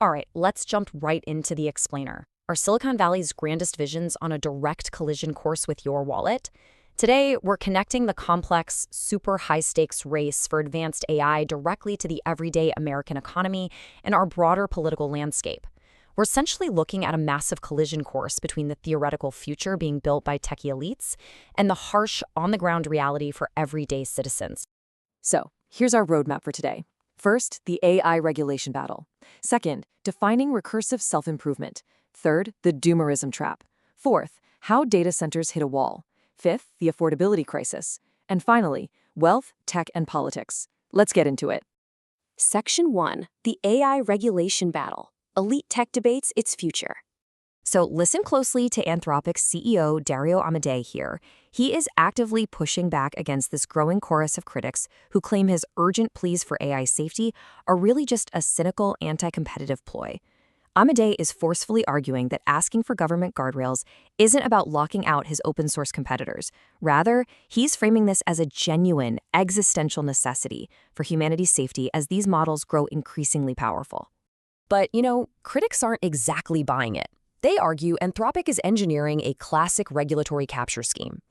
All right, let's jump right into the explainer. Are Silicon Valley's grandest visions on a direct collision course with your wallet? Today, we're connecting the complex, super high-stakes race for advanced AI directly to the everyday American economy and our broader political landscape. We're essentially looking at a massive collision course between the theoretical future being built by techie elites and the harsh, on-the-ground reality for everyday citizens. So, here's our roadmap for today. First, the AI regulation battle. Second, defining recursive self-improvement. Third, the doomerism trap. Fourth, how data centers hit a wall. Fifth, the affordability crisis. And finally, wealth, tech, and politics. Let's get into it. Section 1. The AI regulation battle. Elite tech debates its future. So listen closely to Anthropic CEO Dario Amodei here. He is actively pushing back against this growing chorus of critics who claim his urgent pleas for AI safety are really just a cynical, anti-competitive ploy. Amodei is forcefully arguing that asking for government guardrails isn't about locking out his open-source competitors. Rather, he's framing this as a genuine, existential necessity for humanity's safety as these models grow increasingly powerful. But, critics aren't exactly buying it. They argue Anthropic is engineering a classic regulatory capture scheme.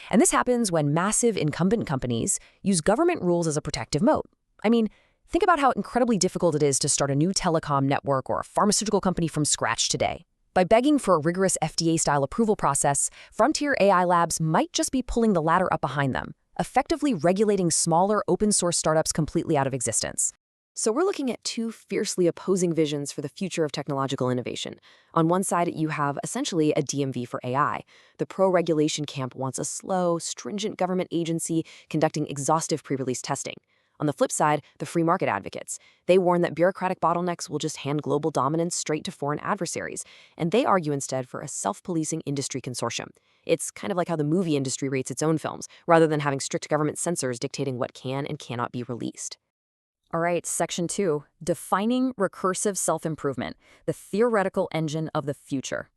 And this happens when massive incumbent companies use government rules as a protective moat. I mean, think about how incredibly difficult it is to start a new telecom network or a pharmaceutical company from scratch today. By begging for a rigorous FDA-style approval process, frontier AI labs might just be pulling the ladder up behind them, effectively regulating smaller open-source startups completely out of existence. So we're looking at two fiercely opposing visions for the future of technological innovation. On one side, you have essentially a DMV for AI. The pro-regulation camp wants a slow, stringent government agency conducting exhaustive pre-release testing. On the flip side, the free market advocates. They warn that bureaucratic bottlenecks will just hand global dominance straight to foreign adversaries, and they argue instead for a self-policing industry consortium. It's kind of like how the movie industry rates its own films, rather than having strict government censors dictating what can and cannot be released. All right, Section 2, defining recursive self-improvement, the theoretical engine of the future.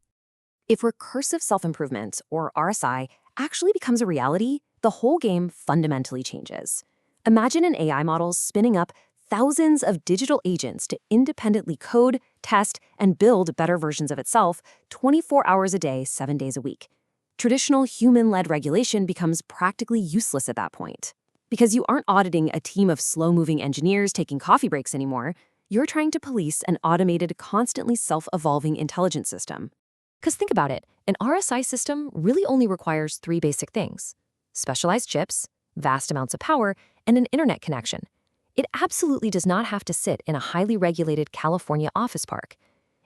If recursive self-improvement, or RSI, actually becomes a reality, the whole game fundamentally changes. Imagine an AI model spinning up thousands of digital agents to independently code, test, and build better versions of itself 24 hours a day, 7 days a week. Traditional human-led regulation becomes practically useless at that point. Because you aren't auditing a team of slow-moving engineers taking coffee breaks anymore, you're trying to police an automated, constantly self-evolving intelligence system. Because think about it, an RSI system really only requires 3 basic things: specialized chips, vast amounts of power, and an internet connection. It absolutely does not have to sit in a highly regulated California office park.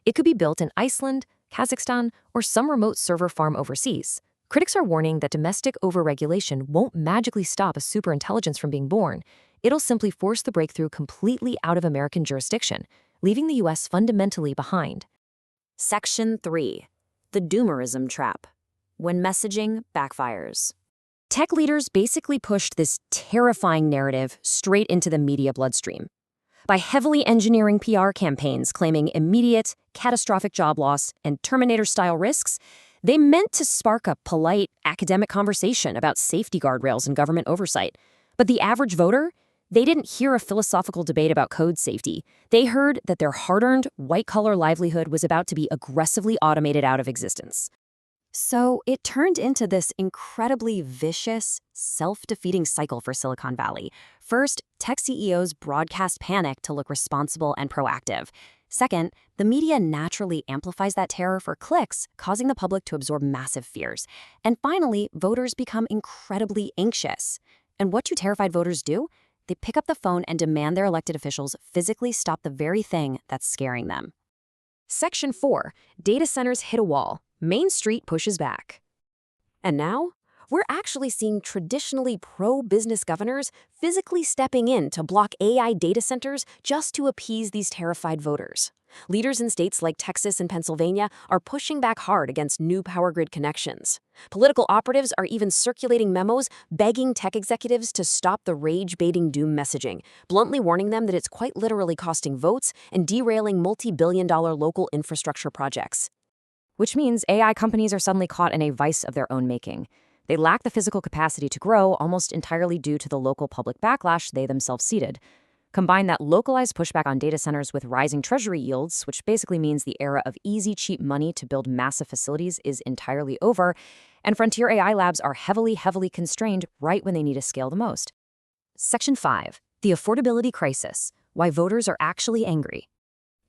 It could be built in Iceland, Kazakhstan, or some remote server farm overseas. Critics are warning that domestic overregulation won't magically stop a superintelligence from being born. It'll simply force the breakthrough completely out of American jurisdiction, leaving the U.S. fundamentally behind. Section 3. The doomerism trap. When messaging backfires. Tech leaders basically pushed this terrifying narrative straight into the media bloodstream. By heavily engineering PR campaigns claiming immediate, catastrophic job loss and Terminator-style risks, they meant to spark a polite, academic conversation about safety guardrails and government oversight. But the average voter, they didn't hear a philosophical debate about code safety. They heard that their hard-earned, white-collar livelihood was about to be aggressively automated out of existence. So it turned into this incredibly vicious, self-defeating cycle for Silicon Valley. First, tech CEOs broadcast panic to look responsible and proactive. Second, the media naturally amplifies that terror for clicks, causing the public to absorb massive fears. And finally, voters become incredibly anxious. And what do terrified voters do? They pick up the phone and demand their elected officials physically stop the very thing that's scaring them. Section 4. Data centers hit a wall. Main Street pushes back. And now, we're actually seeing traditionally pro-business governors physically stepping in to block AI data centers just to appease these terrified voters. Leaders in states like Texas and Pennsylvania are pushing back hard against new power grid connections. Political operatives are even circulating memos begging tech executives to stop the rage-baiting doom messaging, bluntly warning them that it's quite literally costing votes and derailing multi-billion-dollar local infrastructure projects. Which means AI companies are suddenly caught in a vice of their own making. They lack the physical capacity to grow almost entirely due to the local public backlash they themselves seeded. Combine that localized pushback on data centers with rising treasury yields, which basically means the era of easy, cheap money to build massive facilities is entirely over, and frontier AI labs are heavily constrained right when they need to scale the most. Section 5. The affordability crisis. Why voters are actually angry.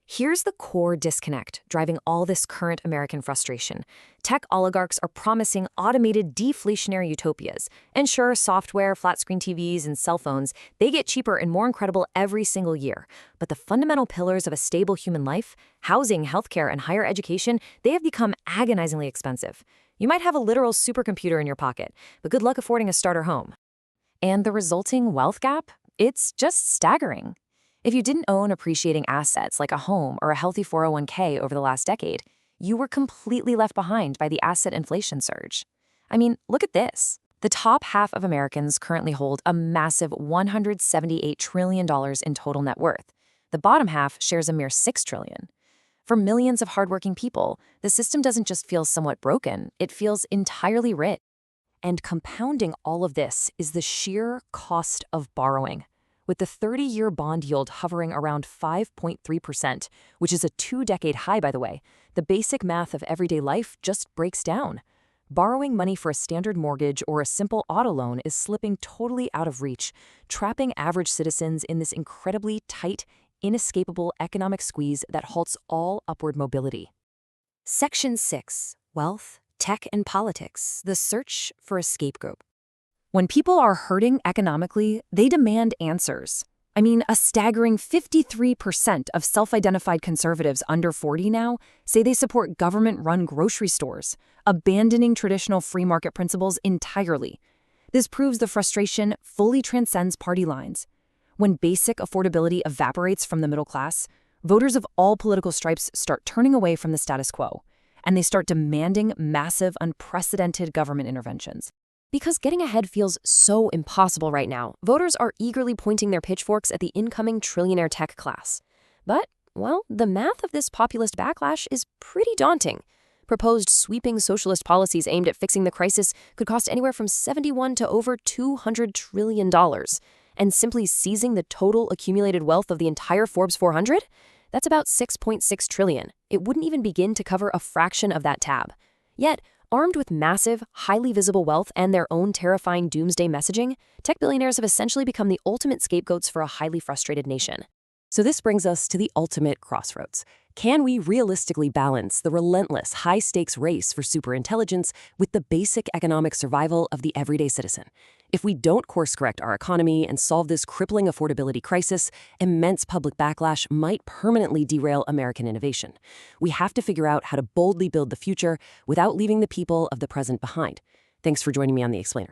Here's the core disconnect driving all this current American frustration. Tech oligarchs are promising automated deflationary utopias. And sure, software, flat-screen TVs, and cell phones, they get cheaper and more incredible every single year. But the fundamental pillars of a stable human life, housing, healthcare, and higher education, they have become agonizingly expensive. You might have a literal supercomputer in your pocket, but good luck affording a starter home. And the resulting wealth gap? It's just staggering. If you didn't own appreciating assets like a home or a healthy 401k over the last decade, you were completely left behind by the asset inflation surge. I mean, look at this. The top half of Americans currently hold a massive $178 trillion in total net worth. The bottom half shares a mere $6 trillion. For millions of hardworking people, the system doesn't just feel somewhat broken, it feels entirely rich. And compounding all of this is the sheer cost of borrowing. With the 30-year bond yield hovering around 5.3%, which is a 2-decade high, by the way, the basic math of everyday life just breaks down. Borrowing money for a standard mortgage or a simple auto loan is slipping totally out of reach, trapping average citizens in this incredibly tight, inescapable economic squeeze that halts all upward mobility. Section 6. Wealth, Tech, and Politics. The search for a scapegoat. When people are hurting economically, they demand answers. I mean, a staggering 53% of self-identified conservatives under 40 now say they support government-run grocery stores, abandoning traditional free market principles entirely. This proves the frustration fully transcends party lines. When basic affordability evaporates from the middle class, voters of all political stripes start turning away from the status quo, and they start demanding massive, unprecedented government interventions. Because getting ahead feels so impossible right now, voters are eagerly pointing their pitchforks at the incoming trillionaire tech class. But, well, the math of this populist backlash is pretty daunting. Proposed sweeping socialist policies aimed at fixing the crisis could cost anywhere from $71 to over $200 trillion. And simply seizing the total accumulated wealth of the entire Forbes 400? That's about $6.6 trillion. It wouldn't even begin to cover a fraction of that tab. Yet, armed with massive, highly visible wealth and their own terrifying doomsday messaging, tech billionaires have essentially become the ultimate scapegoats for a highly frustrated nation. So this brings us to the ultimate crossroads. Can we realistically balance the relentless, high-stakes race for superintelligence with the basic economic survival of the everyday citizen? If we don't course-correct our economy and solve this crippling affordability crisis, immense public backlash might permanently derail American innovation. We have to figure out how to boldly build the future without leaving the people of the present behind. Thanks for joining me on The Explainer.